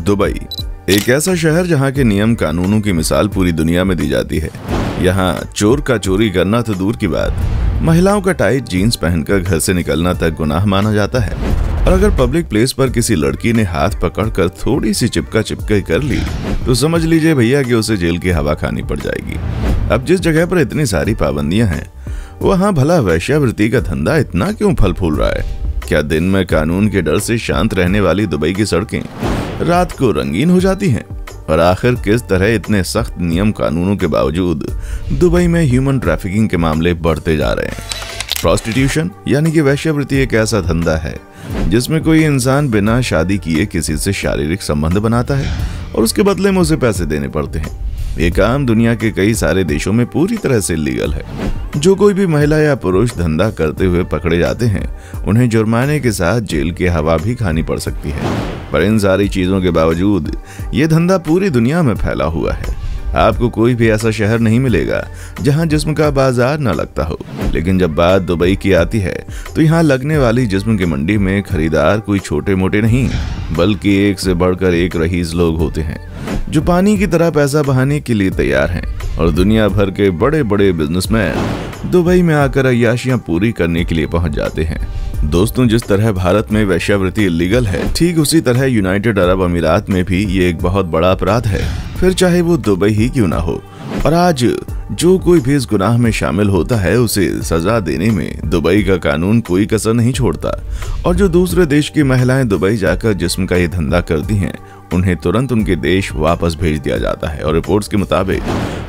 Dubai एक ऐसा शहर जहां के नियम कानूनों की मिसाल पूरी दुनिया में दी जाती है। यहाँ चोर का चोरी करना तो दूर की बात, महिलाओं का टाइट जीन्स पहनकर घर से निकलना तक गुनाह माना जाता है। और अगर पब्लिक प्लेस पर किसी लड़की ने हाथ पकड़कर थोड़ी सी चिपका चिपकाई कर ली तो समझ लीजिए भैया कि उसे जेल की हवा खानी पड़ जाएगी। अब जिस जगह पर इतनी सारी पाबंदियां हैं, वहाँ भला वेश्यावृत्ति का धंधा इतना क्यों फल फूल रहा है? क्या दिन में कानून के डर से शांत रहने वाली दुबई की सड़कें रात को रंगीन हो जाती हैं? और आखिर किस तरह इतने सख्त नियम कानूनों के बावजूद दुबई में ह्यूमन ट्रैफिकिंग के मामले बढ़ते जा रहे हैं? प्रोस्टिट्यूशन यानी कि वेश्यावृत्ति एक ऐसा धंधा है जिसमें कोई इंसान बिना शादी किए किसी से शारीरिक संबंध बनाता है और उसके बदले में उसे पैसे देने पड़ते हैं। ये काम दुनिया के कई सारे देशों में पूरी तरह से इलीगल है। जो कोई भी महिला या पुरुष धंधा करते हुए पकड़े जाते हैं, उन्हें जुर्माने के साथ जेल की हवा भी खानी पड़ सकती है। पर इन सारी चीजों के बावजूद ये धंधा पूरी दुनिया में फैला हुआ है। आपको कोई भी ऐसा शहर नहीं मिलेगा जहां जिस्म का बाजार न लगता हो। लेकिन जब बात दुबई की आती है तो यहाँ लगने वाली जिस्म की मंडी में खरीदार कोई छोटे मोटे नहीं, बल्कि एक से बढ़कर एक रईस लोग होते हैं जो पानी की तरह पैसा बहाने के लिए तैयार हैं। और दुनिया भर के बड़े बड़े बिजनेसमैन दुबई में आकर अय्याशियां पूरी करने के लिए पहुंच जाते हैं। दोस्तों, जिस तरह भारत में वेश्यावृत्ति इलीगल है, ठीक उसी तरह यूनाइटेड अरब अमीरात में भी ये एक बहुत बड़ा अपराध है, फिर चाहे वो दुबई ही क्यों ना हो। और आज जो कोई भी इस गुनाह में शामिल होता है, उसे सजा देने में दुबई का कानून कोई कसर नहीं छोड़ता। और जो दूसरे देश की महिलाएं दुबई जाकर जिस्म का ये धंधा करती हैं, उन्हें तुरंत उनके देश वापस भेज दिया जाता है। और रिपोर्ट्स के मुताबिक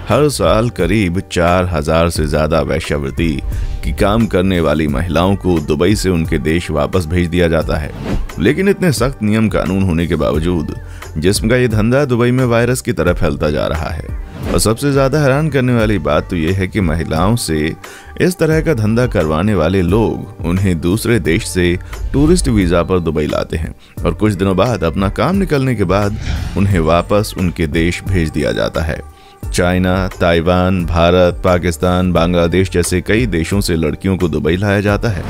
हर साल करीब 4000 से ज्यादा वेश्यावृत्ति की काम करने वाली महिलाओं को दुबई से उनके देश वापस भेज दिया जाता है। लेकिन इतने सख्त नियम कानून होने के बावजूद जिस्म का ये धंधा दुबई में वायरस की तरह फैलता जा रहा है। और सबसे ज्यादा हैरान करने वाली बात तो ये है कि महिलाओं से इस तरह का धंधा करवाने वाले लोग उन्हें दूसरे देश से टूरिस्ट वीजा पर दुबई लाते हैं और कुछ दिनों बाद अपना काम निकलने के बाद उन्हें वापस उनके देश भेज दिया जाता है। चाइना, ताइवान, भारत, पाकिस्तान, बांग्लादेश जैसे कई देशों से लड़कियों को दुबई लाया जाता है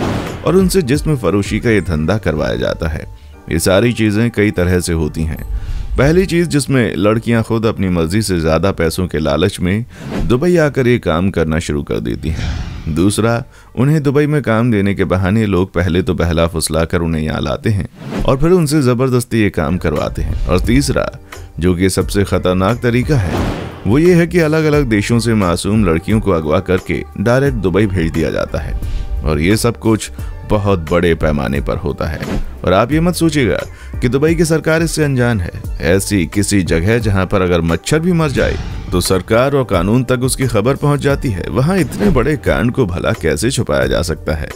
और उनसे जिस्म फरोशी का ये धंधा करवाया जाता है। ये सारी चीजें कई तरह से होती हैं। पहली चीज जिसमें लड़कियां खुद अपनी मर्जी से ज्यादा पैसों के लालच में दुबई आकर ये काम करना शुरू कर देती हैं। दूसरा, उन्हें दुबई में काम देने के बहाने लोग पहले तो बहला फुसला कर उन्हें यहाँ लाते हैं और फिर उनसे जबरदस्ती ये काम करवाते हैं। और तीसरा, जो कि सबसे खतरनाक तरीका है, वो ये है कि अलग अलग देशों से मासूम लड़कियों को अगवा करके डायरेक्ट दुबई भेज दिया जाता है। और ये सब कुछ बहुत बड़े पैमाने पर होता है। और आप ये मत सोचिएगा कि दुबई की सरकार इससे अनजान है। ऐसी किसी जगह जहां पर अगर मच्छर भी मर जाए तो सरकार और कानून तक उसकी खबर पहुंच जाती है, वहां इतने बड़े कांड को भला कैसे छुपाया जा सकता है?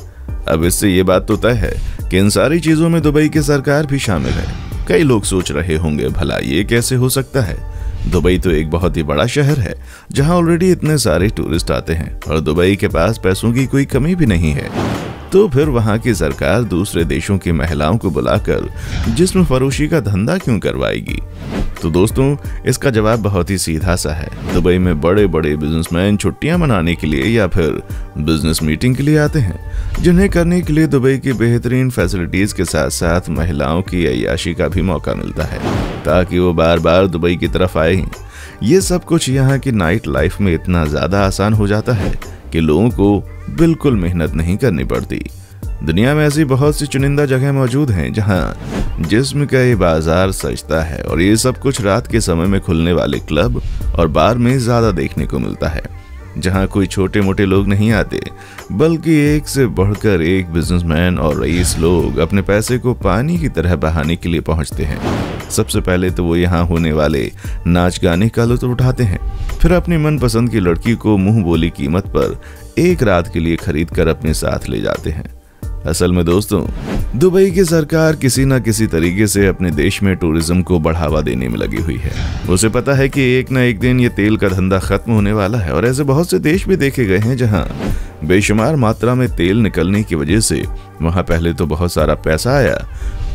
अब इससे ये बात तो तय है कि इन सारी चीजों में दुबई की सरकार भी शामिल है। कई लोग सोच रहे होंगे भला ये कैसे हो सकता है? दुबई तो एक बहुत ही बड़ा शहर है जहां ऑलरेडी इतने सारे टूरिस्ट आते हैं और दुबई के पास पैसों की कोई कमी भी नहीं है। तो फिर वहां की सरकार दूसरे देशों की महिलाओं को बुलाकर जिस्म फरोशी का धंधा क्यों करवाएगी? तो दोस्तों, इसका जवाब बहुत ही सीधा सा है। दुबई में बड़े बड़े बिजनेसमैन छुट्टियां मनाने के लिए या फिर बिजनेस मीटिंग के लिए आते हैं, जिन्हें करने के लिए दुबई की बेहतरीन फैसिलिटीज के साथ साथ महिलाओं की अय्याशी का भी मौका मिलता है ताकि वो बार बार दुबई की तरफ आए। ये सब कुछ यहाँ की नाइट लाइफ में इतना ज्यादा आसान हो जाता है कि लोगों को बिल्कुल मेहनत नहीं करनी पड़ती। दुनिया में ऐसी बहुत सी चुनिंदा जगह मौजूद हैं जहां जिस्म का ये बाजार सजता है और ये सब कुछ रात के समय में खुलने वाले क्लब और बार में ज्यादा देखने को मिलता है, जहां कोई छोटे मोटे लोग नहीं आते, बल्कि एक से बढ़कर एक बिजनेसमैन और रईस लोग अपने पैसे को पानी की तरह बहाने के लिए पहुंचते हैं। सबसे पहले तो वो यहाँ होने वाले नाच गाने का लुत्फ उठाते हैं, फिर अपनी मनपसंद की लड़की को मुंह बोली कीमत पर एक रात के लिए खरीद कर अपने साथ ले जाते हैं। असल में दोस्तों, दुबई की सरकार किसी न किसी तरीके से अपने देश में टूरिज्म को बढ़ावा देने में लगी हुई है। उसे पता है कि एक न एक दिन ये तेल का धंधा खत्म होने वाला है और ऐसे बहुत से देश भी देखे गए हैं जहां बेशुमार मात्रा में तेल निकलने की वजह से वहां पहले तो बहुत सारा पैसा आया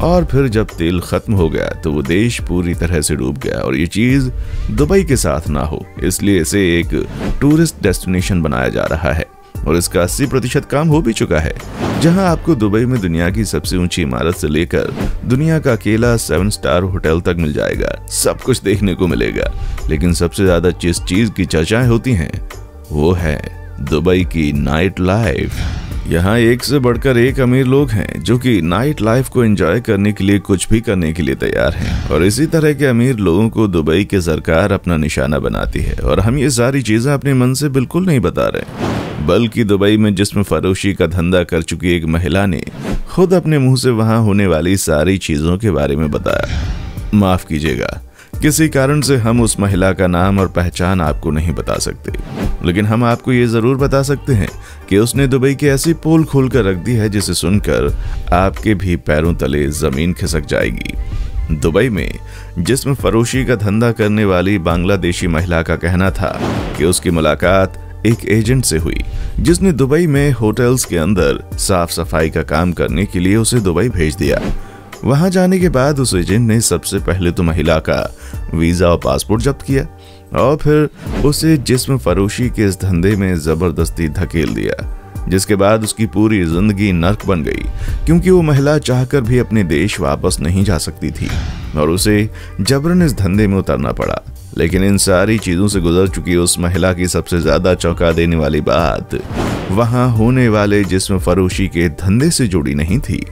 और फिर जब तेल खत्म हो गया तो वो देश पूरी तरह से डूब गया। और ये चीज दुबई के साथ ना हो, इसलिए इसे एक टूरिस्ट डेस्टिनेशन बनाया जा रहा है और इसका 80% काम हो भी चुका है। जहां आपको दुबई में दुनिया की सबसे ऊंची इमारत से लेकर दुनिया का अकेला 7 स्टार होटल तक मिल जाएगा। सब कुछ देखने को मिलेगा, लेकिन सबसे ज्यादा जिस चीज की चर्चाएं होती हैं वो है दुबई की नाइट लाइफ। यहाँ एक से बढ़कर एक अमीर लोग हैं जो कि नाइट लाइफ को एंजॉय करने के लिए कुछ भी करने के लिए तैयार हैं, और इसी तरह के अमीर लोगों को दुबई की सरकार अपना निशाना बनाती है। और हम ये सारी चीजें अपने मन से बिल्कुल नहीं बता रहे, बल्कि दुबई में जिस्म फरोशी का धंधा कर चुकी एक महिला ने खुद अपने मुंह से वहां होने वाली सारी चीजों के बारे में बताया। माफ कीजिएगा, किसी कारण से हम उस महिला का नाम और पहचान आपको नहीं बता सकते, लेकिन हम आपको ये जरूर बता सकते हैं कि उसने दुबई की ऐसी पोल खोल कर रख दी है जिसे सुनकर आपके भी पैरों तले जमीन खिसक जाएगी। दुबई में जिस्म फरोशी का धंधा करने वाली बांग्लादेशी महिला का कहना था कि उसकी मुलाकात एक एजेंट से हुई, जिसने दुबई में होटल्स के अंदर साफ सफाई का काम करने के लिए उसे दुबई भेज दिया। वहां जाने के बाद उस एजेंट ने सबसे पहले तो महिला का वीजा और पासपोर्ट जब्त किया, और फिर उसे जिस्म फरोशी के इस धंधे में जबरदस्ती धकेल दिया, जिसके बाद उसकी पूरी जिंदगी नर्क बन गई, क्योंकि वो महिला चाहकर भी अपने देश वापस नहीं जा सकती थी और उसे जबरन इस धंधे में उतरना पड़ा। लेकिन इन सारी चीजों से गुजर चुकी उस महिला की सबसे ज्यादा चौंका देने वाली बात वहां होने वाले जिस्म फरोशी के धंधे से जुड़ी नहीं थी,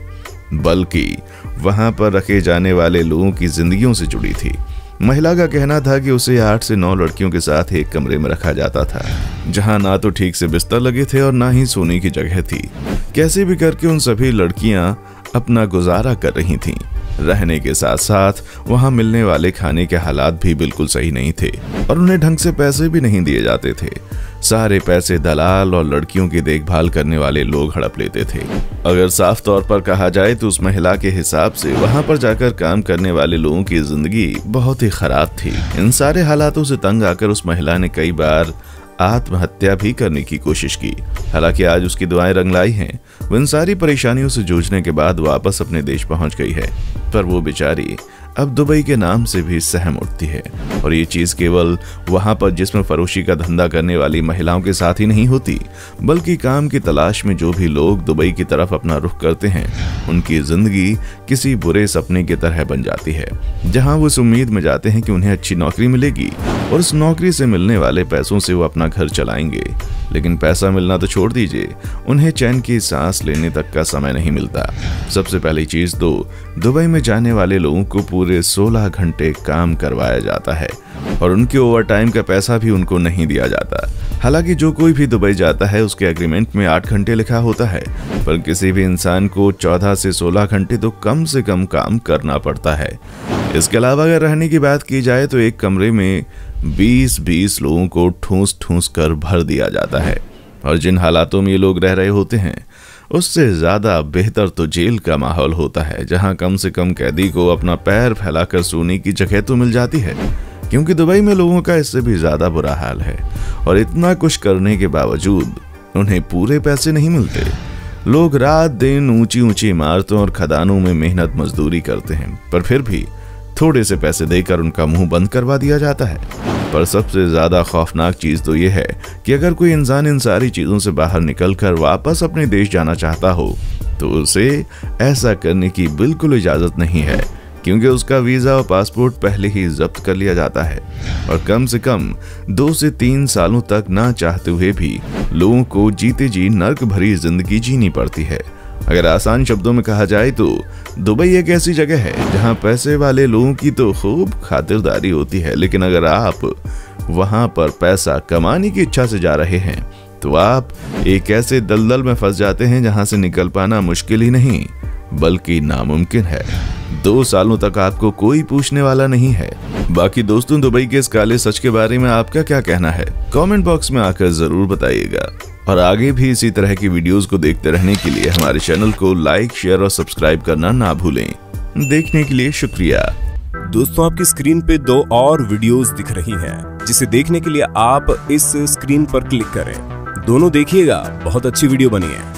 बल्कि वहां पर रखे जाने वाले लोगों की जिंदगियों से जुड़ी थी। महिला का कहना था कि उसे 8 से 9 लड़कियों के साथ एक कमरे में रखा जाता था, जहां ना तो ठीक से बिस्तर लगे थे और ना ही सोने की जगह थी। कैसे भी करके उन सभी लड़कियां अपना गुजारा कर रही थीं। रहने के साथ साथ वहां मिलने वाले खाने के हालात भी बिल्कुल सही नहीं थे, और उन्हें ढंग से पैसे भी नहीं दिए जाते थे। सारे पैसे दलाल और लड़कियों की देखभाल करने वाले लोग हड़प लेते थे। अगर साफ तौर पर कहा जाए तो उस महिला के हिसाब से वहां पर जाकर काम करने वाले लोगों की जिंदगी बहुत ही खराब थी। इन सारे हालातों से तंग आकर उस महिला ने कई बार आत्महत्या भी करने की कोशिश की। हालांकि आज उसकी दुआएं रंग लाई हैं। वो इन सारी परेशानियों से जूझने के बाद वापस अपने देश पहुंच गई है, पर वो बेचारी अब दुबई के नाम से भी सहम उठती है। और ये चीज केवल वहां पर जिस्म फरोशी का धंधा करने वाली महिलाओं के साथ ही नहीं होती, बल्कि काम की तलाश में जो भी लोग दुबई की तरफ अपना रुख करते हैं, उनकी जिंदगी किसी बुरे सपने की तरह बन जाती है, जहां वो इस उम्मीद में जाते हैं कि उन्हें अच्छी नौकरी मिलेगी और उस नौकरी से मिलने वाले पैसों से वो अपना घर चलाएंगे। लेकिन पैसा मिलना तो छोड़ दीजिए, उन्हें चैन की सांस लेने तक का समय नहीं मिलता। सबसे पहली चीज तो दुबई में जाने वाले लोगों को पूरे 16 घंटे काम करवाया जाता है, और उनके ओवर टाइम का पैसा भी उनको नहीं दिया जाता। हालांकि जो कोई भी दुबई जाता है उसके एग्रीमेंट में 8 घंटे लिखा होता है, पर किसी भी इंसान को 14 से 16 घंटे तो कम से कम काम करना पड़ता है। इसके अलावा अगर रहने की बात की जाए तो एक कमरे में 20-20 लोगों को ठूंस ठूंस कर भर दिया जाता है, और जिन हालातों में ये लोग रह रहे होते हैं उससे ज्यादा बेहतर तो जेल का माहौल होता है, जहां कम से कम कैदी को अपना पैर फैलाकर सोने की जगह तो मिल जाती है, क्योंकि दुबई में लोगों का इससे भी ज्यादा बुरा हाल है। और इतना कुछ करने के बावजूद उन्हें पूरे पैसे नहीं मिलते। लोग रात दिन ऊंची ऊंची इमारतों और खदानों में मेहनत मजदूरी करते हैं, पर फिर भी थोड़े से पैसे देकर उनका मुंह बंद करवा दिया जाता है। पर सबसे ज्यादा खौफनाक चीज तो यह है कि अगर कोई इंसान इन सारी चीजों से बाहर निकलकर वापस अपने देश जाना चाहता हो तो उसे ऐसा करने की बिल्कुल इजाजत नहीं है, क्योंकि उसका वीजा और पासपोर्ट पहले ही जब्त कर लिया जाता है, और कम से कम 2 से 3 सालों तक ना चाहते हुए भी लोगों को जीते जी नर्क भरी जिंदगी जीनी पड़ती है। अगर आसान शब्दों में कहा जाए तो दुबई एक ऐसी जगह है जहां पैसे वाले लोगों की तो खूब खातिरदारी होती है, लेकिन अगर आप वहां पर पैसा कमाने की इच्छा से जा रहे हैं तो आप एक ऐसे दलदल में फंस जाते हैं जहां से निकल पाना मुश्किल ही नहीं बल्कि नामुमकिन है। 2 सालों तक आपको कोई पूछने वाला नहीं है। बाकी दोस्तों, दुबई के इस काले सच के बारे में आपका क्या कहना है? कमेंट बॉक्स में आकर जरूर बताइएगा। और आगे भी इसी तरह की वीडियोस को देखते रहने के लिए हमारे चैनल को लाइक, शेयर और सब्सक्राइब करना ना भूलें। देखने के लिए शुक्रिया। दोस्तों, आपकी स्क्रीन पे 2 और वीडियोस दिख रही हैं, जिसे देखने के लिए आप इस स्क्रीन पर क्लिक करें। दोनों देखिएगा, बहुत अच्छी वीडियो बनी है।